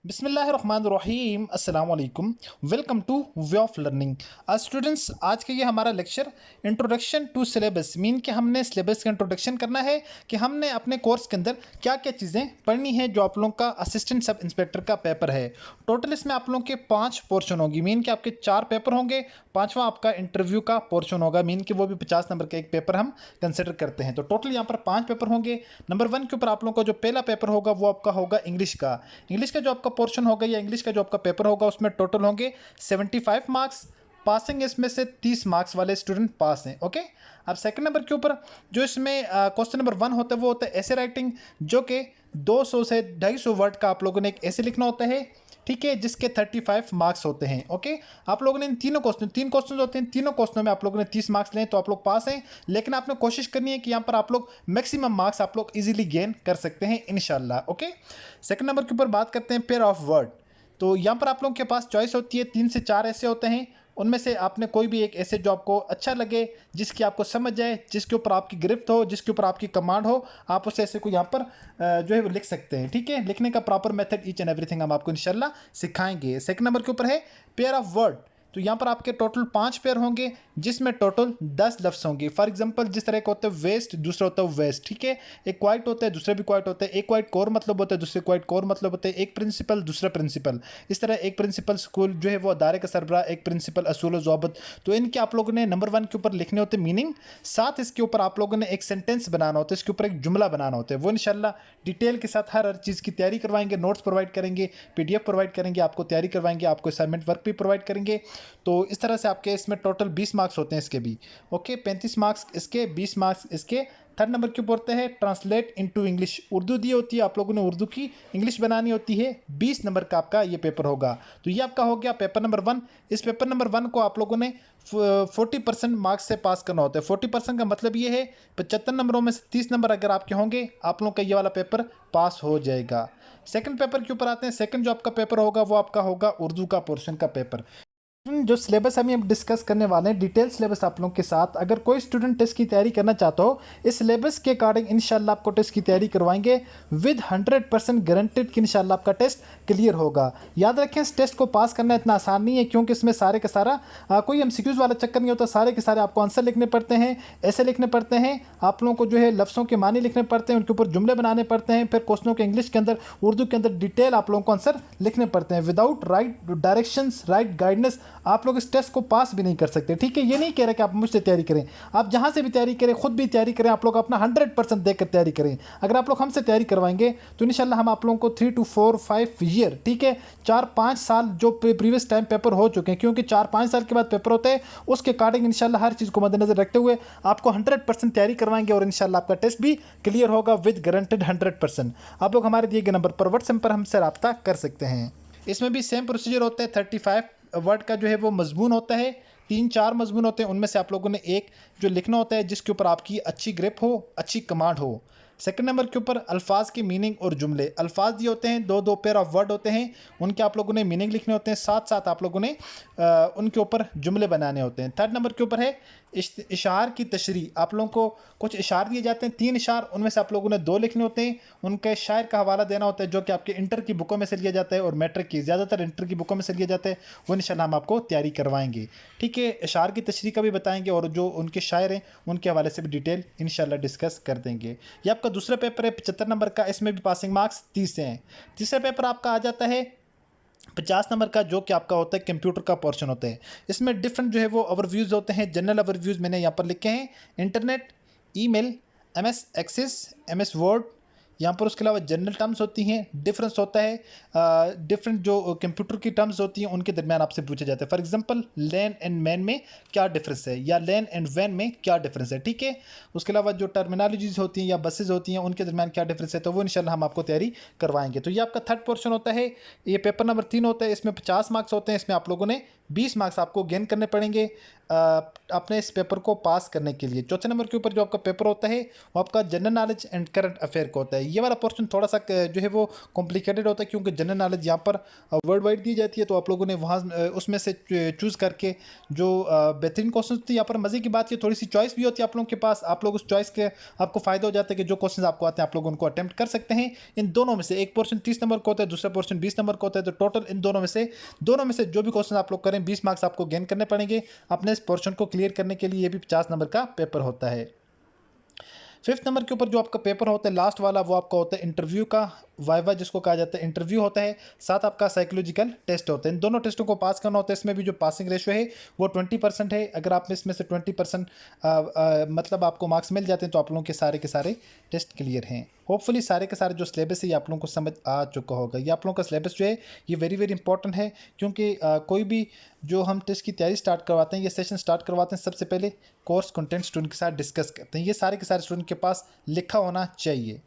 बिस्मिल्लाहिर्रहमानिर्रहीम अस्सलाम वालेकुम। Welcome to way of learning. Students, आज का ये हमारा lecture introduction to syllabus mean कि हमने सिलेबस का इंट्रोडक्शन करना है कि हमने अपने कोर्स के अंदर क्या क्या चीज़ें पढ़नी है। जो आप लोगों का असिस्टेंट सब इंस्पेक्टर का पेपर है, टोटल इसमें आप लोगों के 5 पोर्शन होगी। मीन कि आपके 4 पेपर होंगे, पाँचवा आपका इंटरव्यू का पोर्शन होगा। मीन कि वो भी 50 नंबर का एक पेपर हम कंसिडर करते हैं। तो टोटल यहाँ पर 5 पेपर होंगे। नंबर 1 के ऊपर आप लोगों का जो पहला पेपर होगा वो आपका होगा इंग्लिश का। इंग्लिश का जो आपका पोर्शन होगा या इंग्लिश का जो आपका पेपर होगा उसमें टोटल होंगे 75 मार्क्स। पासिंग इसमें से 30 मार्क्स वाले स्टूडेंट पास हैं। ओके। अब सेकंड नंबर के ऊपर जो इसमें क्वेश्चन नंबर 1 होता है वो होता है ऐसे राइटिंग, जो कि 200 से 250 वर्ड का आप लोगों ने एक ऐसे लिखना होता है, ठीक है, जिसके 35 मार्क्स होते हैं। ओके। आप लोगों ने इन तीन क्वेश्चन होते हैं, तीनों क्वेश्चनों में आप लोगों ने 30 मार्क्स लें तो आप लोग पास हैं। लेकिन आपने कोशिश करनी है कि यहाँ पर आप लोग मैक्सिमम मार्क्स आप लोग इजीली गेन कर सकते हैं इंशाल्लाह। ओके। सेकंड नंबर के ऊपर बात करते हैं पेयर ऑफ वर्ड। तो यहाँ पर आप लोगों के पास चॉइस होती है, 3 से 4 ऐसे होते हैं। उनमें से आपने कोई भी एक ऐसे जो आपको अच्छा लगे, जिसकी आपको समझ जाए, जिसके ऊपर आपकी गिरफ्त हो, जिसके ऊपर आपकी कमांड हो, आप उस ऐसे को यहाँ पर जो है वो लिख सकते हैं। ठीक है। लिखने का proper method each and everything हम आपको इंशाल्लाह सिखाएंगे। सेकंड नंबर के ऊपर है पेयर ऑफ वर्ड। तो यहाँ पर आपके टोटल 5 पेयर होंगे, जिसमें टोटल 10 लफ्ज़ होंगे। फॉर एग्जांपल जिस तरह का होता है वेस्ट, दूसरा होता है वेस्ट। ठीक है। एक क्वाइट होता है, दूसरा भी क्वाइट होता है। एक क्वाइट कोर मतलब होता है, दूसरे क्वाइट कोर मतलब होता है। एक प्रिंसिपल, दूसरा प्रिंसिपल। इस तरह एक प्रिंसिपल स्कूल जो है वो अदारे का सरबराह, एक प्रिंसिपल असूल ज़वाबत। तो इनके आप लोगों ने नंबर 1 के ऊपर लिखने होते मीनिंग, साथ इसके ऊपर आप लोगों ने एक सेंटेंस बनाना होता है, इसके ऊपर एक जुमला बनाना होता है। वो इंशाल्लाह डिटेल के साथ हर चीज़ की तैयारी करवाएंगे, नोट्स प्रोवाइड करेंगे, PDF प्रोवाइड करेंगे, आपको तैयारी करवाएंगे, आपको असाइनमेंट वर्क भी प्रोवाइड करेंगे। तो इस तरह से आपके इसमें टोटल 20 मार्क्स होते हैं इसके भी। ओके। 35 मार्क्स इसके, 20 मार्क्स इसके। थर्ड नंबर के ऊपर होते हैं ट्रांसलेट इनटू इंग्लिश। उर्दू दी होती है, आप लोगों ने उर्दू की इंग्लिश बनानी होती है। 20 नंबर का आपका ये पेपर होगा। तो ये आपका हो गया पेपर नंबर 1। इस पेपर नंबर 1 को आप लोगों ने 40% मार्क्स से पास करना होता है। 40% का मतलब ये है 75 नंबरों में से 30 नंबर अगर आपके होंगे, आप लोगों का ये वाला पेपर पास हो जाएगा। सेकंड पेपर के ऊपर आते हैं। सेकंड जो आपका पेपर होगा वो आपका होगा उर्दू का पोर्शन का पेपर। जो सिलेबस हम अब डिस्कस करने वाले हैं, डिटेल सिलेबस आप लोगों के साथ। अगर कोई स्टूडेंट टेस्ट की तैयारी करना चाहता हो, इस सिलेबस के अकॉर्डिंग इंशाल्लाह आपको टेस्ट की तैयारी करवाएंगे विद 100% गारंटेड कि इंशाल्लाह आपका टेस्ट क्लियर होगा। याद रखें, इस टेस्ट को पास करना इतना आसान नहीं है, क्योंकि इसमें सारे का सारा कोई MCQs वाला चक्कर नहीं होता। सारे के सारे आपको आंसर लिखने पड़ते हैं, ऐसे लिखने पड़ते हैं। आप लोगों को जो है लफ्ज़ों के मानी लिखने पड़ते हैं, उनके ऊपर जुमले बनाने पड़ते हैं। फिर क्वेश्चनों के इंग्लिश के अंदर, उर्दू के अंदर डिटेल आप लोगों को आंसर लिखने पड़ते हैं। Without right directions, right guidance आप लोग इस टेस्ट को पास भी नहीं कर सकते। ठीक है। ये नहीं कह रहा कि आप मुझसे तैयारी करें, आप जहां से भी तैयारी करें, खुद भी तैयारी करें, आप लोग अपना 100% देकर तैयारी करें। अगर आप लोग हमसे तैयारी करवाएंगे तो इंशाल्लाह हम आप लोगों को 3 to 4 5 ईयर, ठीक है, 4-5 साल जो प्रीवियस टाइम पेपर हो चुके हैं, क्योंकि 4-5 साल के बाद पेपर होते हैं, उसके अकॉर्डिंग इंशाल्लाह हर चीज़ को मद्देनजर रखते हुए आपको 100% तैयारी करवाएंगे और इंशाल्लाह आपका टेस्ट भी क्लियर होगा विद गारंटेड 100%। आप लोग हमारे दिए गए नंबर पर व्हाट्सएप पर हमसे रब्ता कर सकते हैं। इसमें भी सेम प्रोसीजर होता है। 35 वर्ड का जो है वो मजमून होता है, 3-4 मजमून होते हैं। उनमें से आप लोगों ने एक जो लिखना होता है जिसके ऊपर आपकी अच्छी ग्रिप हो, अच्छी कमांड हो। सेकंड नंबर के ऊपर अल्फाज के मीनिंग और जुमले। अल्फाज दिए होते हैं, 2-2 पेयर ऑफ वर्ड होते हैं, उनके आप लोगों ने मीनिंग लिखने होते हैं, साथ साथ आप लोगों ने उनके ऊपर जुमले बनाने होते हैं। थर्ड नंबर के ऊपर है इशार की तशरी। आप लोगों को कुछ इशार दिए जाते हैं, 3 इशार, उनमें से आप लोगों ने 2 लिखने होते हैं। उनके शायर का हवाला देना होता है, जो कि आपके इंटर की बुकों में से लिया जाता है और मैट्रिक की, ज़्यादातर इंटर की बुकों में से लिया जाता है। वो इंशाल्लाह हम आपको तैयारी करवाएंगे। ठीक है। इशार की तशरी का भी बताएंगे और जो उनके शायर हैं उनके हवाले से भी डिटेल इंशाल्लाह डिस्कस कर देंगे। ये आपका दूसरा पेपर है 75 नंबर का। इसमें भी पासिंग मार्क्स 30 हैं। तीसरा पेपर आपका आ जाता है 50 नंबर का, जो कि आपका होता है कंप्यूटर का पोर्शन होता है। इसमें डिफरेंट जो है वो ओवरव्यूज़ होते हैं। जनरल ओवरव्यूज़ मैंने यहाँ पर लिखे हैं, internet, email, MS access, MS word. यहाँ पर उसके अलावा जनरल टर्म्स होती हैं, डिफरेंस होता है। डिफरेंट जो कंप्यूटर की टर्म्स होती हैं उनके दरमियान आपसे पूछे जाते हैं। For example LAN and MAN में क्या डिफरेंस है, या लैन एंड वैन में क्या डिफरेंस है। ठीक है। उसके अलावा जो टर्मिनोलॉजीज होती हैं या बसेज होती हैं उनके दरमियान क्या डिफरेंस है, तो वो इंशाल्लाह हम आपको तैयारी करवाएंगे। तो ये आपका थर्ड पोर्शन होता है। ये पेपर नंबर 3 होता है। इसमें 50 मार्क्स होते हैं। इसमें आप लोगों ने 20 मार्क्स आपको गेन करने पड़ेंगे। अपने इस पेपर को पास करने के लिए। चौथे नंबर के ऊपर जो आपका पेपर होता है वो आपका general knowledge and current affair का होता है। ये वाला पोर्शन थोड़ा सा जो है वो कॉम्प्लिकेटेड होता है, क्योंकि जनरल नॉलेज यहाँ पर वर्ल्ड वाइड दी जाती है, तो आप लोगों ने वहाँ उसमें से चूज़ करके जो बेहतरीन क्वेश्चन होती है। यहाँ पर मज़े की बात ये थोड़ी सी चॉइस भी होती है आप लोगों के पास, आप लोग उस चॉइस के आपको फ़ायदा हो जाता है कि जो क्वेश्चन आपको आते हैं आप लोग उनको अटेम्प्ट कर सकते हैं। इन दोनों में से एक पोर्शन 30 नंबर का होता है, दूसरा पोर्शन 20 नंबर का होता है, तो टोटल इन दोनों में से जो भी क्वेश्चन आप लोग करें 20 मार्क्स आपको गेन करने पड़ेंगे अपने इस पोर्शन को क्लियर करने के लिए। ये भी 50 नंबर का पेपर होता है। फिफ्थ नंबर के ऊपर जो आपका पेपर होता है लास्ट वाला, वो आपका होता है इंटरव्यू का वाइवा, जिसको कहा जाता है इंटरव्यू होता है, साथ आपका साइकोलॉजिकल टेस्ट होता है। इन दोनों टेस्टों को पास करना होता है। इसमें भी जो पासिंग रेशो है वो 20% है। अगर आप इसमें से 20% मतलब आपको मार्क्स मिल जाते हैं तो आप लोगों के सारे टेस्ट क्लियर हैं। होपफुली सारे के सारे जो सिलेबस है ये आप लोगों को समझ आ चुका होगा। ये आप लोगों का सिलेबस जो है ये वेरी वेरी इंपॉर्टेंट है, क्योंकि कोई भी जो हम टेस्ट की तैयारी स्टार्ट करवाते हैं, ये सेशन स्टार्ट करवाते हैं, सबसे पहले कोर्स कंटेंट स्टूडेंट के साथ डिस्कस करते हैं। ये सारे के सारे स्टूडेंट के पास लिखा होना चाहिए।